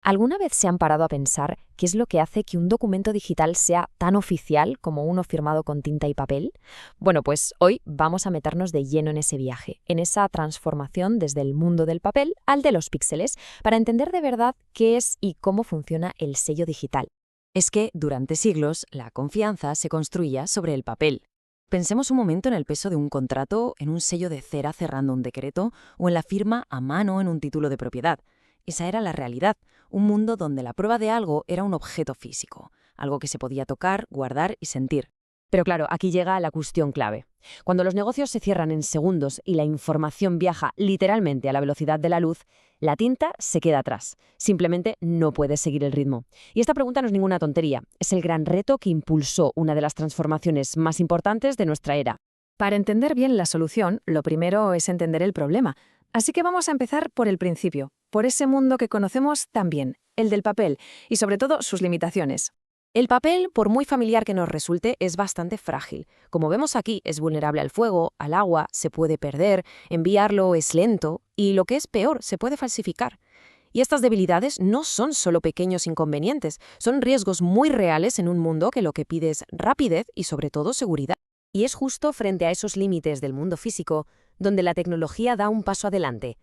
¿Alguna vez se han parado a pensar qué es lo que hace que un documento digital sea tan oficial como uno firmado con tinta y papel? Bueno, pues hoy vamos a meternos de lleno en ese viaje, en esa transformación desde el mundo del papel al de los píxeles, para entender de verdad qué es y cómo funciona el sello digital. Es que, durante siglos, la confianza se construía sobre el papel. Pensemos un momento en el peso de un contrato, en un sello de cera cerrando un decreto o en la firma a mano en un título de propiedad. Esa era la realidad, un mundo donde la prueba de algo era un objeto físico, algo que se podía tocar, guardar y sentir. Pero claro, aquí llega la cuestión clave. Cuando los negocios se cierran en segundos y la información viaja literalmente a la velocidad de la luz, la tinta se queda atrás. Simplemente no puede seguir el ritmo. Y esta pregunta no es ninguna tontería. Es el gran reto que impulsó una de las transformaciones más importantes de nuestra era. Para entender bien la solución, lo primero es entender el problema. Así que vamos a empezar por el principio, por ese mundo que conocemos tan bien, el del papel, y sobre todo sus limitaciones. El papel, por muy familiar que nos resulte, es bastante frágil. Como vemos aquí, es vulnerable al fuego, al agua, se puede perder, enviarlo es lento y, lo que es peor, se puede falsificar. Y estas debilidades no son solo pequeños inconvenientes, son riesgos muy reales en un mundo que lo que pide es rapidez y sobre todo seguridad. Y es justo frente a esos límites del mundo físico donde la tecnología da un paso adelante.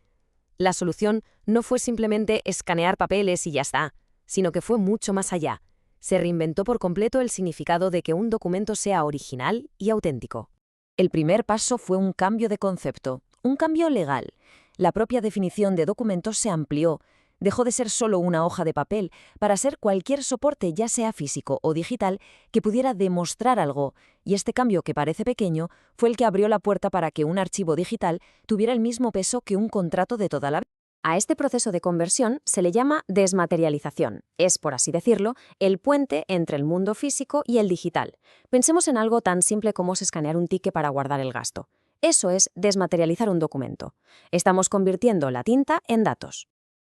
La solución no fue simplemente escanear papeles y ya está, sino que fue mucho más allá. Se reinventó por completo el significado de que un documento sea original y auténtico. El primer paso fue un cambio de concepto, un cambio legal. La propia definición de documento se amplió. Dejó de ser solo una hoja de papel para ser cualquier soporte, ya sea físico o digital, que pudiera demostrar algo. Y este cambio, que parece pequeño, fue el que abrió la puerta para que un archivo digital tuviera el mismo peso que un contrato de toda la vida. A este proceso de conversión se le llama desmaterialización. Es, por así decirlo, el puente entre el mundo físico y el digital. Pensemos en algo tan simple como es escanear un ticket para guardar el gasto. Eso es desmaterializar un documento. Estamos convirtiendo la tinta en datos.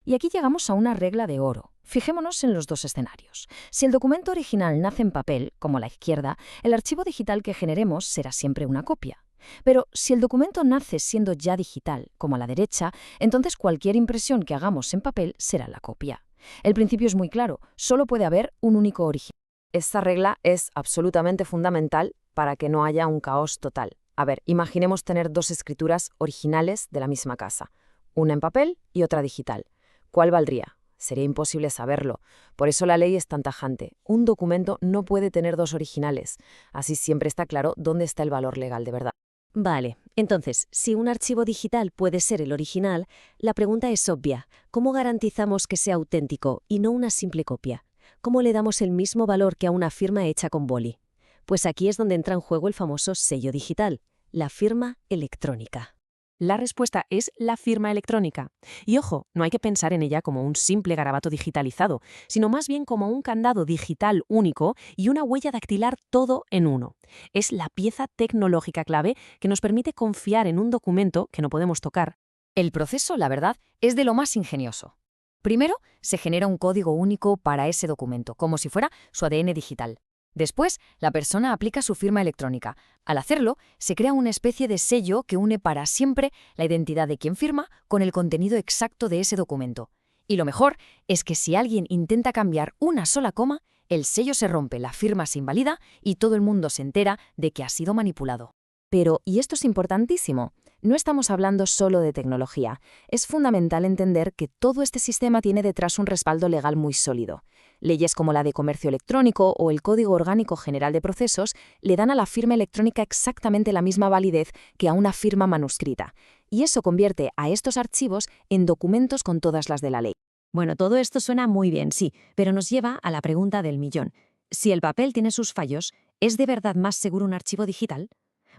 Y aquí llegamos a una regla de oro. Fijémonos en los dos escenarios. Si el documento original nace en papel, como a la izquierda, el archivo digital que generemos será siempre una copia. Pero si el documento nace siendo ya digital, como a la derecha, entonces cualquier impresión que hagamos en papel será la copia. El principio es muy claro, solo puede haber un único original. Esta regla es absolutamente fundamental para que no haya un caos total. A ver, imaginemos tener dos escrituras originales de la misma casa, una en papel y otra digital. ¿Cuál valdría? Sería imposible saberlo. Por eso la ley es tan tajante. Un documento no puede tener dos originales. Así siempre está claro dónde está el valor legal de verdad. Vale, entonces, si un archivo digital puede ser el original, la pregunta es obvia. ¿Cómo garantizamos que sea auténtico y no una simple copia? ¿Cómo le damos el mismo valor que a una firma hecha con boli? Pues aquí es donde entra en juego el famoso sello digital, la firma electrónica. La respuesta es la firma electrónica. Y ojo, no hay que pensar en ella como un simple garabato digitalizado, sino más bien como un candado digital único y una huella dactilar todo en uno. Es la pieza tecnológica clave que nos permite confiar en un documento que no podemos tocar. El proceso, la verdad, es de lo más ingenioso. Primero, se genera un código único para ese documento, como si fuera su ADN digital. Después, la persona aplica su firma electrónica. Al hacerlo, se crea una especie de sello que une para siempre la identidad de quien firma con el contenido exacto de ese documento. Y lo mejor es que si alguien intenta cambiar una sola coma, el sello se rompe, la firma se invalida y todo el mundo se entera de que ha sido manipulado. Pero, y esto es importantísimo, no estamos hablando solo de tecnología. Es fundamental entender que todo este sistema tiene detrás un respaldo legal muy sólido. Leyes como la de comercio electrónico o el Código Orgánico General de Procesos le dan a la firma electrónica exactamente la misma validez que a una firma manuscrita. Y eso convierte a estos archivos en documentos con todas las de la ley. Bueno, todo esto suena muy bien, sí, pero nos lleva a la pregunta del millón. Si el papel tiene sus fallos, ¿es de verdad más seguro un archivo digital?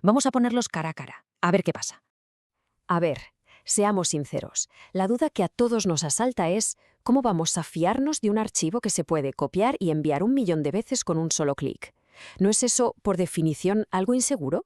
Vamos a ponerlos cara a cara, a ver qué pasa. A ver, seamos sinceros. La duda que a todos nos asalta es ¿cómo vamos a fiarnos de un archivo que se puede copiar y enviar 1.000.000 de veces con un solo clic? ¿No es eso, por definición, algo inseguro?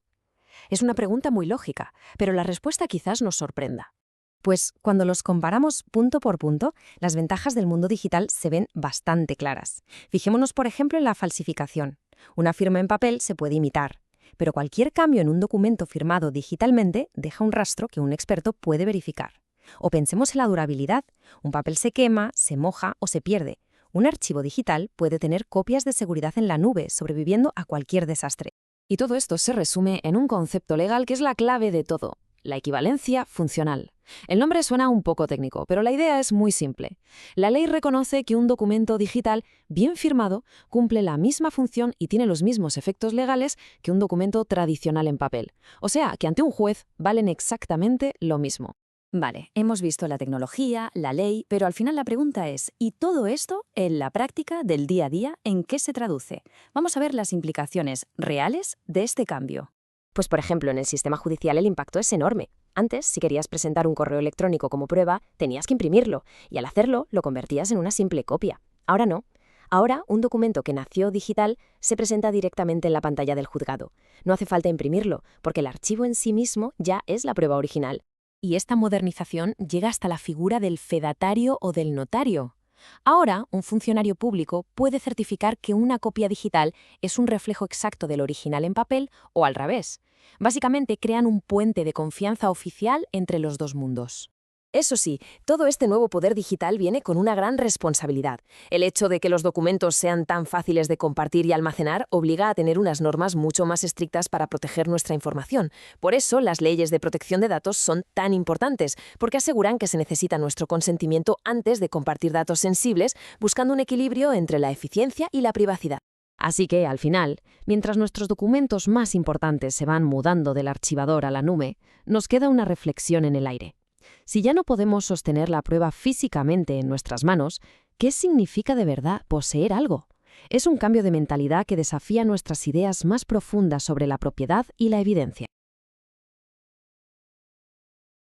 Es una pregunta muy lógica, pero la respuesta quizás nos sorprenda. Pues cuando los comparamos punto por punto, las ventajas del mundo digital se ven bastante claras. Fijémonos, por ejemplo, en la falsificación. Una firma en papel se puede imitar, pero cualquier cambio en un documento firmado digitalmente deja un rastro que un experto puede verificar. O pensemos en la durabilidad. Un papel se quema, se moja o se pierde. Un archivo digital puede tener copias de seguridad en la nube, sobreviviendo a cualquier desastre. Y todo esto se resume en un concepto legal que es la clave de todo: la equivalencia funcional. El nombre suena un poco técnico, pero la idea es muy simple. La ley reconoce que un documento digital bien firmado cumple la misma función y tiene los mismos efectos legales que un documento tradicional en papel. O sea, que ante un juez valen exactamente lo mismo. Vale, hemos visto la tecnología, la ley, pero al final la pregunta es, ¿y todo esto, en la práctica del día a día, en qué se traduce? Vamos a ver las implicaciones reales de este cambio. Pues por ejemplo, en el sistema judicial el impacto es enorme. Antes, si querías presentar un correo electrónico como prueba, tenías que imprimirlo, y al hacerlo lo convertías en una simple copia. Ahora no. Ahora, un documento que nació digital se presenta directamente en la pantalla del juzgado. No hace falta imprimirlo, porque el archivo en sí mismo ya es la prueba original. Y esta modernización llega hasta la figura del fedatario o del notario. Ahora, un funcionario público puede certificar que una copia digital es un reflejo exacto del original en papel o al revés. Básicamente crean un puente de confianza oficial entre los dos mundos. Eso sí, todo este nuevo poder digital viene con una gran responsabilidad. El hecho de que los documentos sean tan fáciles de compartir y almacenar obliga a tener unas normas mucho más estrictas para proteger nuestra información. Por eso, las leyes de protección de datos son tan importantes, porque aseguran que se necesita nuestro consentimiento antes de compartir datos sensibles, buscando un equilibrio entre la eficiencia y la privacidad. Así que, al final, mientras nuestros documentos más importantes se van mudando del archivador a la nube, nos queda una reflexión en el aire. Si ya no podemos sostener la prueba físicamente en nuestras manos, ¿qué significa de verdad poseer algo? Es un cambio de mentalidad que desafía nuestras ideas más profundas sobre la propiedad y la evidencia.